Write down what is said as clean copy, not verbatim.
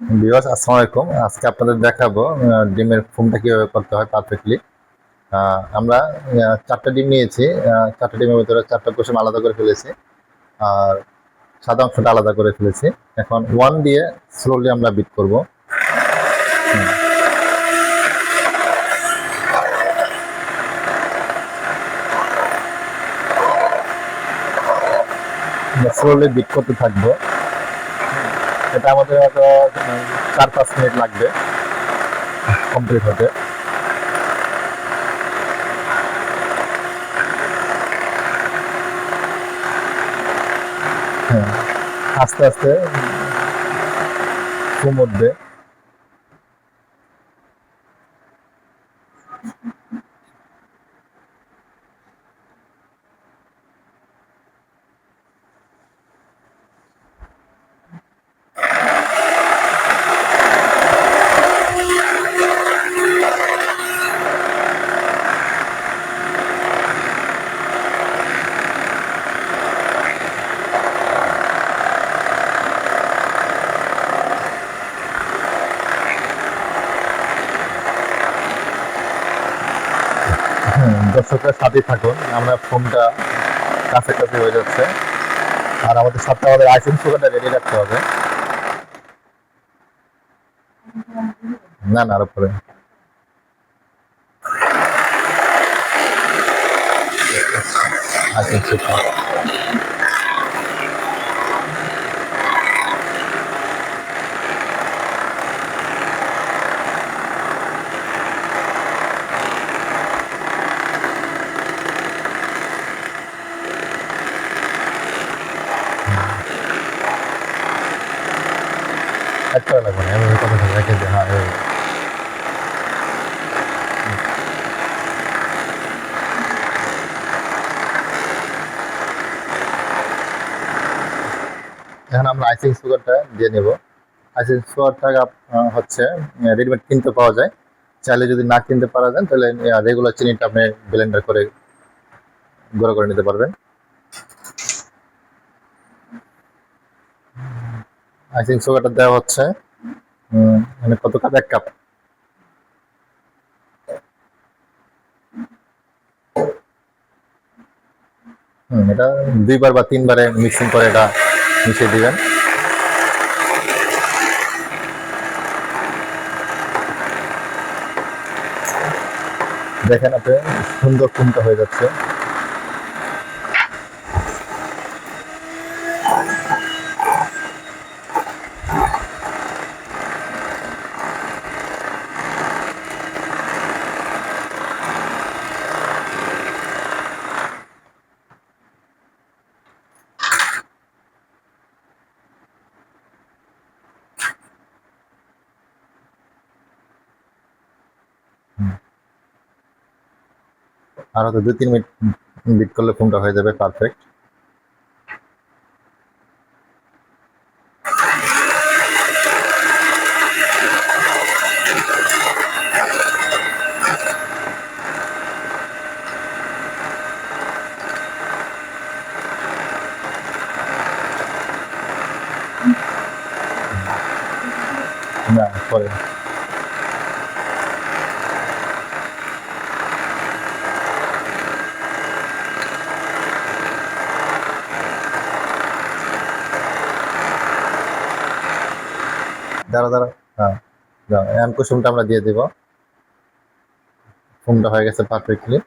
Viewers, আসসালামু আলাইকুম। আজকে আপনাদের দেখাবো ডিমের ফোমটা কিভাবে করতে হয় পারফেক্টলি। আমরা 4টা ডিম নিয়েছি। 4টা ডিমের ভিতরে 4টা কুসুম আলাদা করে ফেলেছি, আর সাদা অংশটা আলাদা করে ফেলেছি। এখন ওয়ান দিয়ে স্লোলি আমরা বিট করব। স্লোলি বিট করতে থাকবো। এটা আমাদের হয়তো 4-5 মিনিট লাগবে কমপ্লিট হতে। হ্যাঁ, আস্তে আস্তে ফোম উঠবে। দর্শকরা সাথেই থাকুন, আমরা ফোমটা কাছাকাছি হয়ে যাচ্ছে। আর আমাদের সাথে আমাদের আইসিং সুগারটা রেডি রাখতে হবে। না না, আরো পরে। আইসিং সুগার অ্যাড করা লাগবে না, এভাবে কথা রেখে দিই। হ্যাঁ, এভাবে। এখন আমরা আইসিং সুগারটা দিয়ে নেব। আইসিং সুগারটা হচ্ছে রেডিমেড কিনতে পাওয়া যায়। চাইলে যদি না কিনতে পারা যায় তাহলে রেগুলার চিনিটা আপনি ব্লেন্ডার করে গুঁড়ো করে নিতে পারবেন। আইসিং সুগারটা দেওয়া হচ্ছে মানে কত কাপ? 1 কাপ। এটা 2বার বা 3বারে মিক্সিং করে এটা মিশিয়ে দিবেন। দেখেন আপনি সুন্দর ফুমটা হয়ে যাচ্ছে। আর হয়তো 2-3 মিনিট বিট করলে ফোনটা হয়ে যাবে পারফেক্ট। না, পরে দাঁড়া দাঁড়া। হ্যাঁ, এখন কুসুমটা আমরা দিয়ে দিব। ফোনটা হয়ে গেছে পারফেক্টলি।